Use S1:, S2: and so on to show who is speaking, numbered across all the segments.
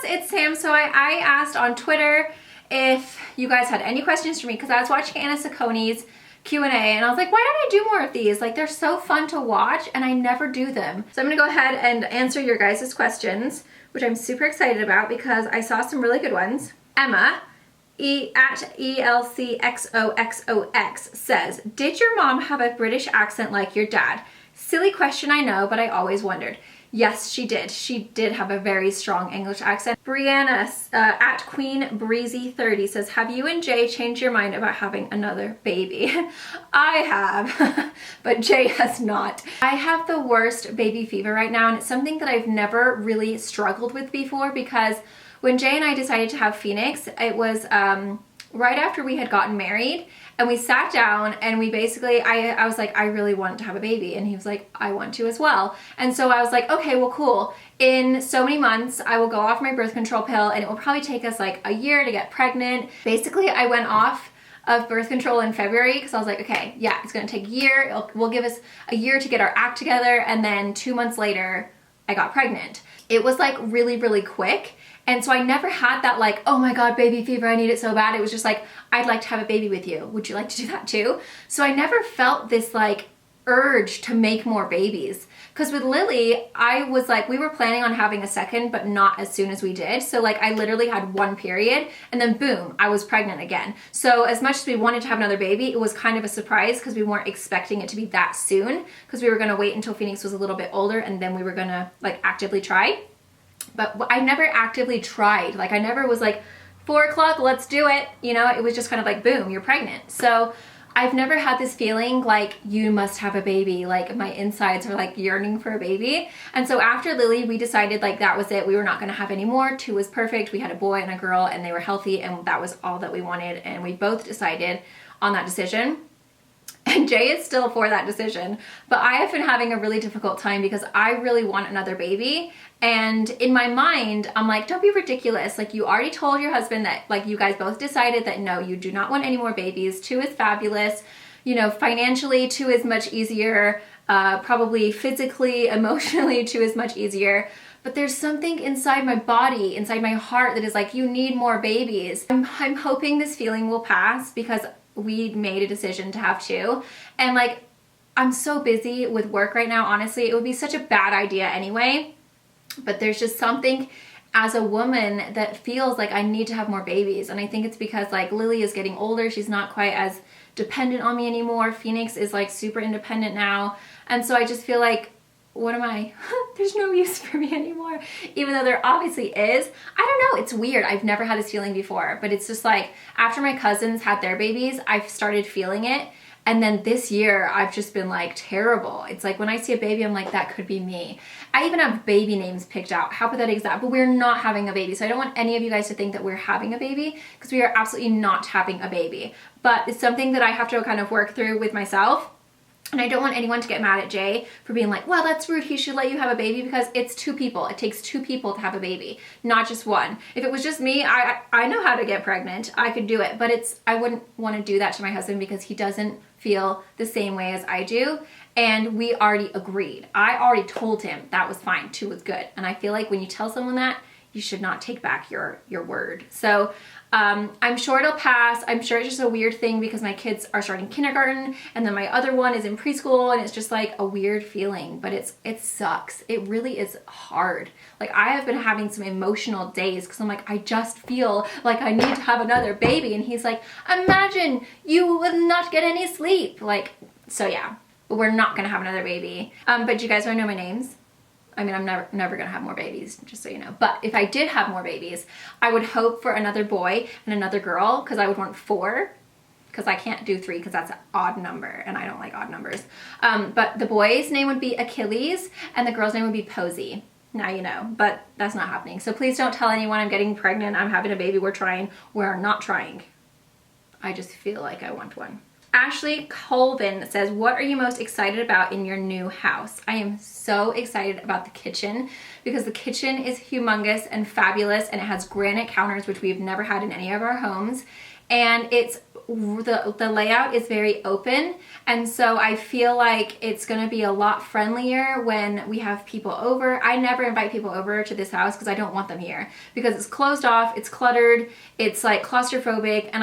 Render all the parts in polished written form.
S1: it's Sam. So I asked on Twitter if you guys had any questions for me because I was watching Anna Sacconi's Q&A and I was like, why don't I do more of these? Like, they're so fun to watch and I never do them. So I'm gonna go ahead and answer your guys' questions, which I'm super excited about because I saw some really good ones. Emma, at ELCXOXOX says, did your mom have a British accent like your dad? Silly question, I know, but I always wondered. Yes, she did. She did have a very strong English accent. Brianna, at Queen Breezy 30 says, have you and Jay changed your mind about having another baby? I have, but Jay has not. I have the worst baby fever right now, and it's something that I've never really struggled with before because when Jay and I decided to have Phoenix, it was right after we had gotten married, and we sat down and we basically, I was like, I really want to have a baby. And he was like, I want to as well. And so I was like, okay, well, cool. In so many months, I will go off my birth control pill and it will probably take us like a year to get pregnant. Basically, I went off of birth control in February because I was like, okay, yeah, it's gonna take a year. We'll give us a year to get our act together. And then 2 months later, I got pregnant. It was like really, really quick. And so I never had that like, oh my God, baby fever, I need it so bad. It was just like, I'd like to have a baby with you. Would you like to do that too? So I never felt this like urge to make more babies. Because with Lily, I was like, we were planning on having a second, but not as soon as we did. So like I literally had one period and then boom, I was pregnant again. So as much as we wanted to have another baby, it was kind of a surprise because we weren't expecting it to be that soon because we were gonna wait until Phoenix was a little bit older and then we were gonna like actively try. But I never actively tried. Like I never was like, 4 o'clock, let's do it. You know, it was just kind of like, boom, you're pregnant. So I've never had this feeling like you must have a baby. Like my insides are like yearning for a baby. And so after Lily, we decided like that was it. We were not gonna have any more. 2 was perfect. We had a boy and a girl and they were healthy and that was all that we wanted. And we both decided on that decision. And Jay is still for that decision, but I have been having a really difficult time because I really want another baby. And in my mind, I'm like, don't be ridiculous. Like you already told your husband that like you guys both decided that no, you do not want any more babies. 2 is fabulous. You know, financially 2 is much easier. Probably physically, emotionally 2 is much easier. But there's something inside my body, inside my heart that is like, you need more babies. I'm hoping this feeling will pass because we made a decision to have 2. And like, I'm so busy with work right now, honestly, it would be such a bad idea anyway. But there's just something as a woman that feels like I need to have more babies. And I think it's because like Lily is getting older. She's not quite as dependent on me anymore. Phoenix is like super independent now. And so I just feel like, what am I? There's no use for me anymore. Even though there obviously is. I don't know, it's weird. I've never had this feeling before, but it's just like after my cousins had their babies, I've started feeling it. And then this year, I've just been like terrible. It's like when I see a baby, I'm like, that could be me. I even have baby names picked out. How pathetic is that? But we're not having a baby. So I don't want any of you guys to think that we're having a baby because we are absolutely not having a baby. But it's something that I have to kind of work through with myself. And I don't want anyone to get mad at Jay for being like, well, that's rude. He should let you have a baby because it's 2 people. It takes 2 people to have a baby, not just 1. If it was just me, I know how to get pregnant. I could do it, but I wouldn't want to do that to my husband because he doesn't feel the same way as I do. And we already agreed. I already told him that was fine. 2 was good. And I feel like when you tell someone that, you should not take back your word. So I'm sure it'll pass. I'm sure it's just a weird thing because my kids are starting kindergarten and then my other one is in preschool and it's just like a weird feeling, but it sucks. It really is hard. Like I have been having some emotional days because I'm like, I just feel like I need to have another baby. And he's like, imagine you would not get any sleep. Like, so yeah, we're not gonna have another baby. But do you guys wanna know my names? I mean, I'm never gonna have more babies, just so you know. But if I did have more babies, I would hope for another boy and another girl because I would want 4 because I can't do 3 because that's an odd number and I don't like odd numbers. But the boy's name would be Achilles and the girl's name would be Posey. Now you know, but that's not happening. So please don't tell anyone I'm getting pregnant, I'm having a baby, we're trying. We're not trying. I just feel like I want one. Ashley Colvin says, what are you most excited about in your new house? I am so excited about the kitchen because the kitchen is humongous and fabulous and it has granite counters, which we've never had in any of our homes. And it's the layout is very open, and so I feel like it's going to be a lot friendlier when we have people over. I never invite people over to this house because I don't want them here, because it's closed off, it's cluttered, it's like claustrophobic, and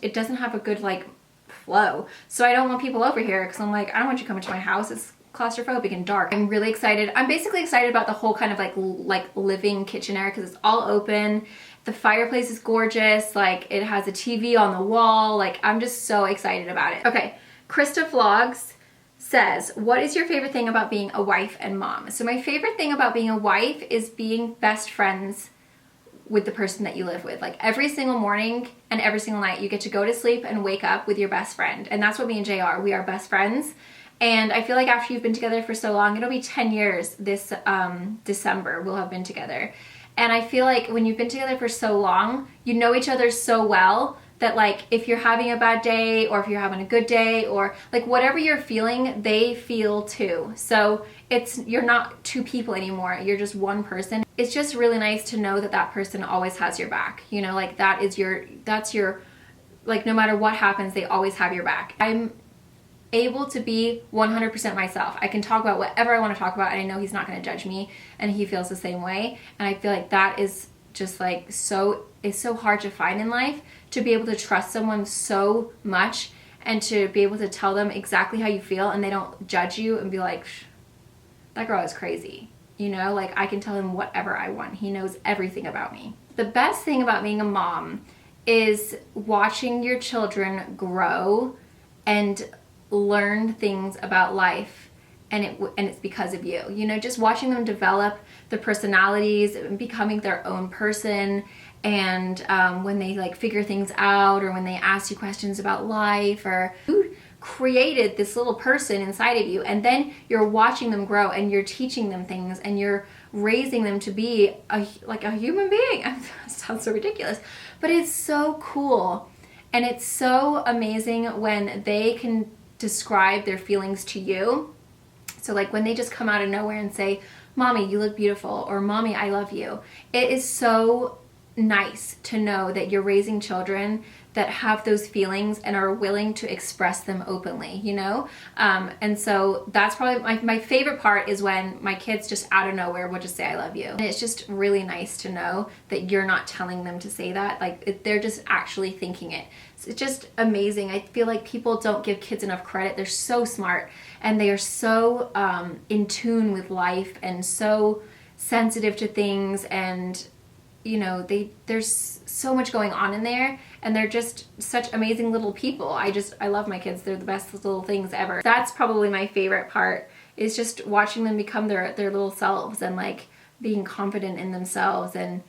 S1: it doesn't have a good like flow. So I don't want people over here because I'm like, I don't want you coming to my house. It's claustrophobic and dark. I'm really excited. I'm basically excited about the whole kind of like living kitchen area because it's all open. The fireplace is gorgeous. Like, it has a TV on the wall. Like, I'm just so excited about it. Okay, Krista Vlogs says, what is your favorite thing about being a wife and mom? So my favorite thing about being a wife is being best friends with the person that you live with. Like, every single morning and every single night you get to go to sleep and wake up with your best friend. And that's what me and Jay are. We are best friends. And I feel like after you've been together for so long, it'll be 10 years this December we'll have been together. And I feel like when you've been together for so long, you know each other so well that, like, if you're having a bad day or if you're having a good day or like whatever you're feeling, they feel too. So you're not two people anymore. You're just one person. It's just really nice to know that that person always has your back. You know, like that's your, like, no matter what happens, they always have your back. I'm able to be 100% myself. I can talk about whatever I want to talk about, and I know he's not going to judge me, and he feels the same way. And I feel like that is just like it's so hard to find in life, to be able to trust someone so much and to be able to tell them exactly how you feel and they don't judge you and be like, that girl is crazy. You know, like, I can tell him whatever I want. He knows everything about me. The best thing about being a mom is watching your children grow and learn things about life, and it's because of you. You know, just watching them develop their personalities and becoming their own person, and when they like figure things out, or when they ask you questions about life, or you created this little person inside of you, and then you're watching them grow and you're teaching them things and you're raising them to be like a human being. It sounds so ridiculous, but it's so cool. And it's so amazing when they can describe their feelings to you. So like when they just come out of nowhere and say, Mommy, you look beautiful, or Mommy, I love you. It is so nice to know that you're raising children that have those feelings and are willing to express them openly, you know? And so that's probably my favorite part, is when my kids just out of nowhere will just say, I love you. And it's just really nice to know that you're not telling them to say that. Like, they're just actually thinking it. So it's just amazing. I feel like people don't give kids enough credit. They're so smart, and they are so in tune with life and so sensitive to things, and you know, there's so much going on in there, and they're just such amazing little people. I love my kids. They're the best little things ever. That's probably my favorite part, is just watching them become their little selves, and like being confident in themselves, and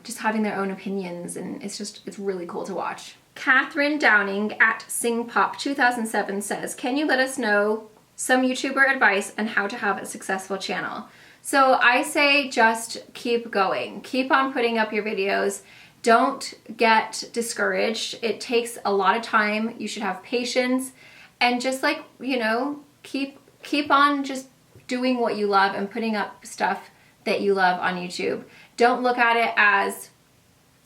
S1: just having their own opinions, and it's really cool to watch. Catherine Downing at SingPop2007 says, can you let us know some YouTuber advice on how to have a successful channel? So I say just keep going. Keep on putting up your videos. Don't get discouraged. It takes a lot of time. You should have patience, and just like, you know, keep on just doing what you love and putting up stuff that you love on YouTube. Don't look at it as,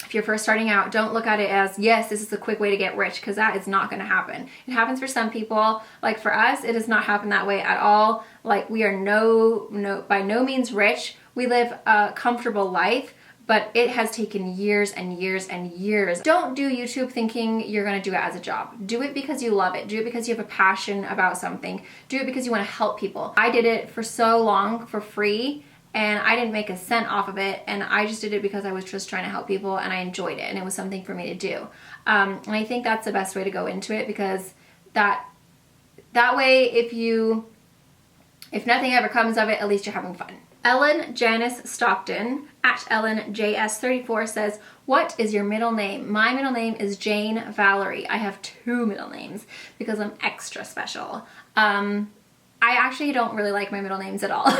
S1: if you're first starting out, don't look at it as, yes, this is a quick way to get rich, because that is not going to happen. It happens for some people. Like for us, it does not happen that way at all. Like, we are by no means rich. We live a comfortable life, but it has taken years and years and years. Don't do YouTube thinking you're going to do it as a job. Do it because you love it. Do it because you have a passion about something. Do it because you want to help people. I did it for so long for free, and I didn't make a cent off of it, and I just did it because I was just trying to help people, and I enjoyed it, and it was something for me to do. And I think that's the best way to go into it, because that way, if nothing ever comes of it, at least you're having fun. Ellen Janice Stockton at EllenJS34 says, what is your middle name? My middle name is Jane Valerie. I have 2 middle names because I'm extra special. I actually don't really like my middle names at all.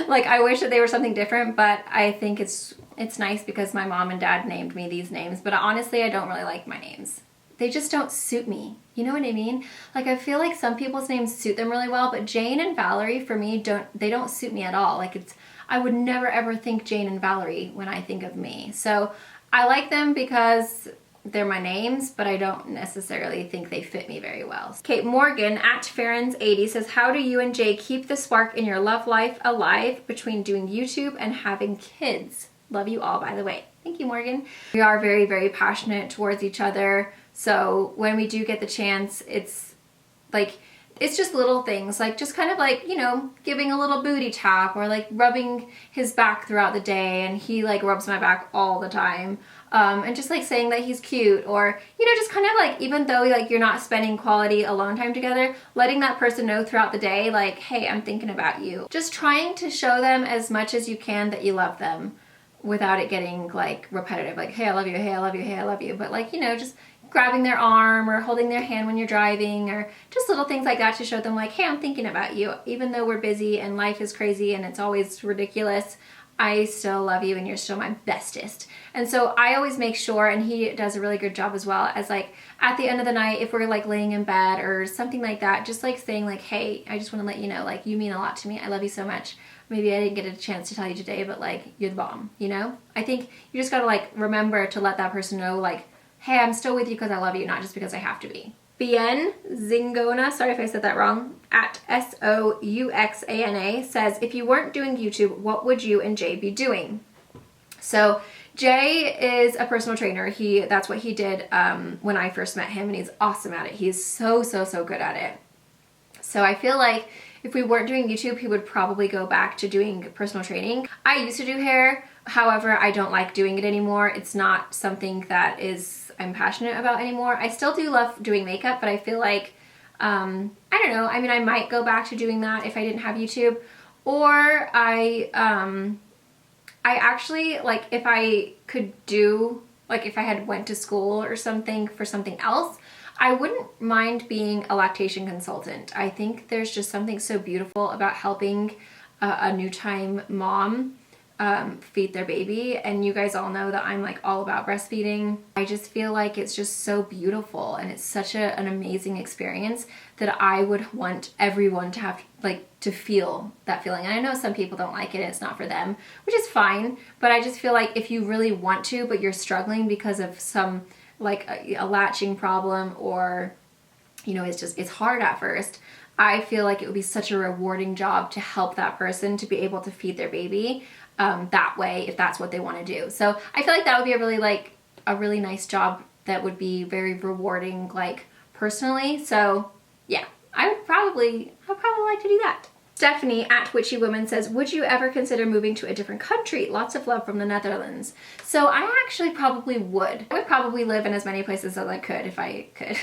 S1: Like, I wish that they were something different, but I think it's nice because my mom and dad named me these names. But honestly, I don't really like my names. They just don't suit me. You know what I mean? Like, I feel like some people's names suit them really well, but Jane and Valerie for me don't suit me at all. Like, I would never ever think Jane and Valerie when I think of me. So I like them because they're my names, but I don't necessarily think they fit me very well. Kate Morgan at Farrens80 says, how do you and Jay keep the spark in your love life alive between doing YouTube and having kids? Love you all, by the way. Thank you, Morgan. We are very, very passionate towards each other. So when we do get the chance, it's like, it's just little things, like just kind of like, you know, giving a little booty tap, or like rubbing his back throughout the day, and he like rubs my back all the time. And just like saying that he's cute, or, you know, just kind of like, even though like you're not spending quality alone time together, letting that person know throughout the day, like, hey, I'm thinking about you. Just trying to show them as much as you can that you love them without it getting like repetitive, like, hey, I love you, hey, I love you, hey, I love you. But like, you know, just grabbing their arm or holding their hand when you're driving, or just little things like that to show them like, hey, I'm thinking about you. Even though we're busy and life is crazy and it's always ridiculous, I still love you and you're still my bestest. And so I always make sure, and he does a really good job as well, as like at the end of the night, if we're like laying in bed or something like that, just like saying like, hey, I just want to let you know, like, you mean a lot to me. I love you so much. Maybe I didn't get a chance to tell you today, but like, you're the bomb, you know? I think you just gotta like remember to let that person know like, hey, I'm still with you because I love you, not just because I have to be. Bien Zingona, sorry if I said that wrong, at Souxana says, if you weren't doing YouTube, what would you and Jay be doing? So Jay is a personal trainer. That's what he did when I first met him, and he's awesome at it. He's so, so, so good at it. So I feel like if we weren't doing YouTube, he would probably go back to doing personal training. I used to do hair. However, I don't like doing it anymore. It's not something that I'm passionate about anymore. I still do love doing makeup, but I feel like, I don't know. I mean, I might go back to doing that if I didn't have YouTube, or I actually, like, if I could do, like, if I had went to school or something for something else, I wouldn't mind being a lactation consultant. I think there's just something so beautiful about helping a new time mom feed their baby, and you guys all know that I'm like all about breastfeeding. I just feel like it's just so beautiful, and it's such an amazing experience that I would want everyone to have, like, to feel that feeling. And I know some people don't like it and it's not for them, which is fine, but I just feel like if you really want to, but you're struggling because of some like a latching problem, or, you know, it's hard at first, I feel like it would be such a rewarding job to help that person to be able to feed their baby that way, if that's what they want to do. So I feel like that would be a really nice job that would be very rewarding, like, personally. So yeah, I'd probably like to do that. Stephanie at Witchy Woman says, would you ever consider moving to a different country? Lots of love from the Netherlands. So I actually probably would. I would probably live in as many places as I could if I could.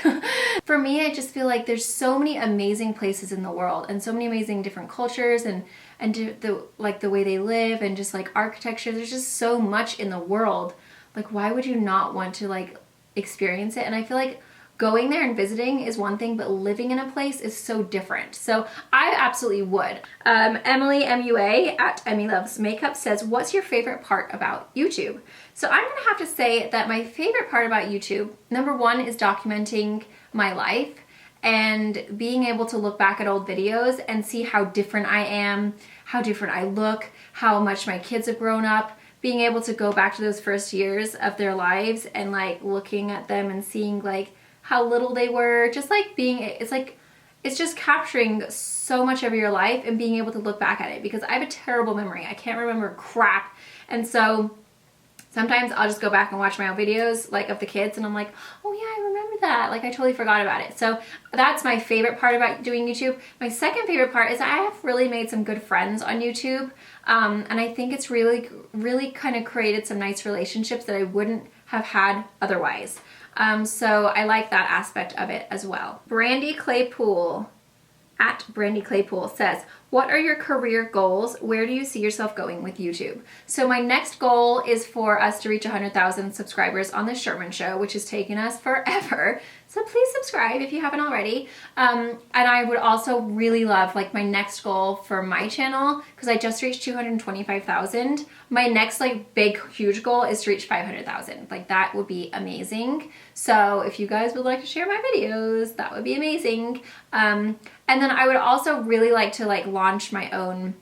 S1: For me, I just feel like there's so many amazing places in the world, and so many amazing different cultures, and the way they live, and just like architecture. There's just so much in the world. Like, why would you not want to like experience it? And I feel like going there and visiting is one thing, but living in a place is so different. So I absolutely would. Emily MUA at Emmy Loves Makeup says, what's your favorite part about YouTube? So I'm gonna have to say that my favorite part about YouTube, number one, is documenting my life and being able to look back at old videos and see how different I am, how different I look, how much my kids have grown up. Being able to go back to those first years of their lives and like looking at them and seeing like how little they were, just like it's just capturing so much of your life and being able to look back at it, because I have a terrible memory. I can't remember crap. And so sometimes I'll just go back and watch my old videos like of the kids, and I'm like, oh yeah, I remember that. Like, I totally forgot about it. So that's my favorite part about doing YouTube. My second favorite part is I have really made some good friends on YouTube. And I think it's really kind of created some nice relationships that I wouldn't have had otherwise. So I like that aspect of it as well. Brandy Claypool at Brandy Claypool says, what are your career goals? Where do you see yourself going with YouTube? So my next goal is for us to reach 100,000 subscribers on the Schuerman Show, which has taken us forever. So please subscribe if you haven't already. And I would also really love, like, my next goal for my channel, because I just reached 225,000. My next like big huge goal is to reach 500,000. Like, that would be amazing. So if you guys would like to share my videos, that would be amazing. And then I would also really like to like launch my own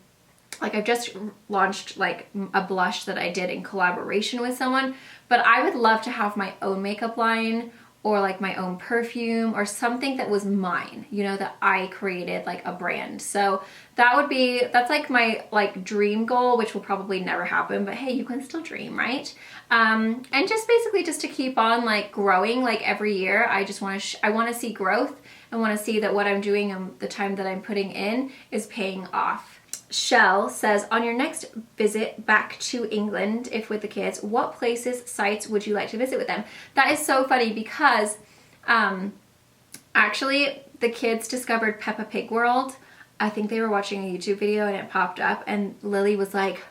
S1: like I've just launched like a blush that I did in collaboration with someone, but I would love to have my own makeup line or like my own perfume or something that was mine, you know, that I created, like a brand. So that's like my like dream goal, which will probably never happen, but hey, you can still dream, right? And just basically just to keep on like growing, like every year. I just want to I want to see growth. I want to see that what I'm doing and the time that I'm putting in is paying off. Shell says, on your next visit back to England, if with the kids, what places, sites would you like to visit with them? That is so funny because actually the kids discovered Peppa Pig World. I think they were watching a YouTube video and it popped up and Lily was like,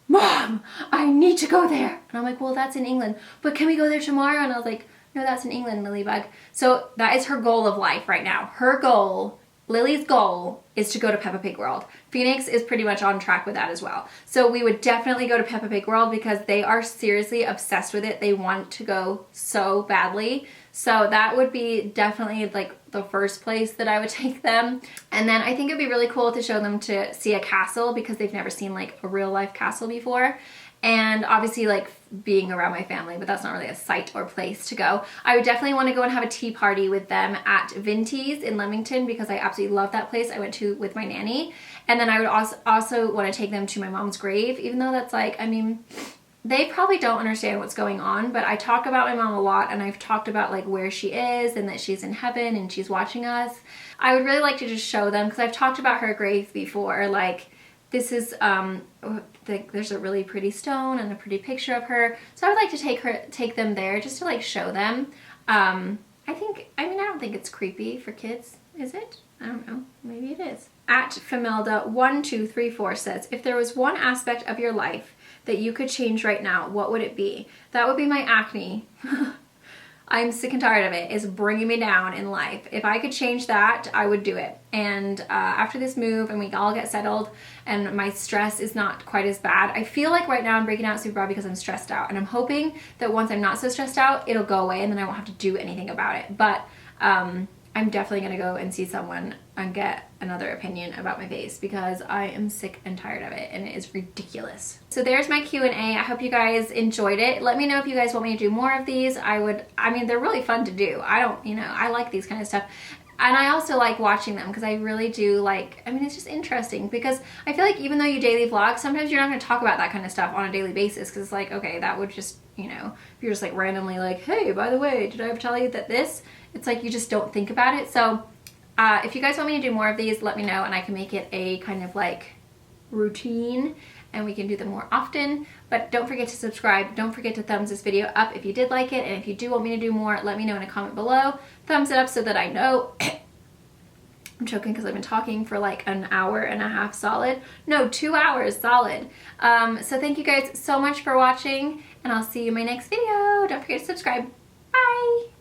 S1: Mom, I need to go there. And I'm like, well, that's in England, but can we go there tomorrow? And I was like, no, that's in England, Lilybug. So that is her goal of life right now. Her goal, Lily's goal, is to go to Peppa Pig World. Phoenix is pretty much on track with that as well. So we would definitely go to Peppa Pig World because they are seriously obsessed with it. They want to go so badly. So that would be definitely like the first place that I would take them. And then I think it'd be really cool to show them to see a castle because they've never seen like a real life castle before. And obviously like being around my family, but that's not really a site or place to go. I would definitely want to go and have a tea party with them at Vinty's in Leamington because I absolutely love that place. I went to with my nanny. And then I would also want to take them to my mom's grave, even though that's like, I mean, they probably don't understand what's going on, but I talk about my mom a lot and I've talked about like where she is and that she's in heaven and she's watching us. I would really like to just show them because I've talked about her grave before, like this is, there's a really pretty stone and a pretty picture of her. So I would like to take them there just to like show them. I don't think it's creepy for kids, is it? I don't know, maybe it is. At Femelda1234 says, if there was one aspect of your life that you could change right now, what would it be? That would be my acne. I'm sick and tired of it. It's bringing me down in life. If I could change that, I would do it. And after this move and we all get settled and my stress is not quite as bad, I feel like right now I'm breaking out super bad because I'm stressed out. And I'm hoping that once I'm not so stressed out, it'll go away and then I won't have to do anything about it. But I'm definitely gonna go and see someone and get another opinion about my face because I am sick and tired of it and it is ridiculous. So there's my Q&A. I hope you guys enjoyed it. Let me know if you guys want me to do more of these. I mean, they're really fun to do. I like these kind of stuff. And I also like watching them because I really do like, I mean, it's just interesting because I feel like even though you daily vlog, sometimes you're not going to talk about that kind of stuff on a daily basis because it's like, okay, that would just, you know, if you're just like randomly like, hey, by the way, did I ever tell you that this? It's like you just don't think about it. So if you guys want me to do more of these, let me know and I can make it a kind of like routine and we can do them more often. But don't forget to subscribe. Don't forget to thumbs this video up if you did like it. And if you do want me to do more, let me know in a comment below. Thumbs it up so that I know. I'm choking because I've been talking for like an hour and a half solid. No, 2 hours solid. So thank you guys so much for watching and I'll see you in my next video. Don't forget to subscribe. Bye.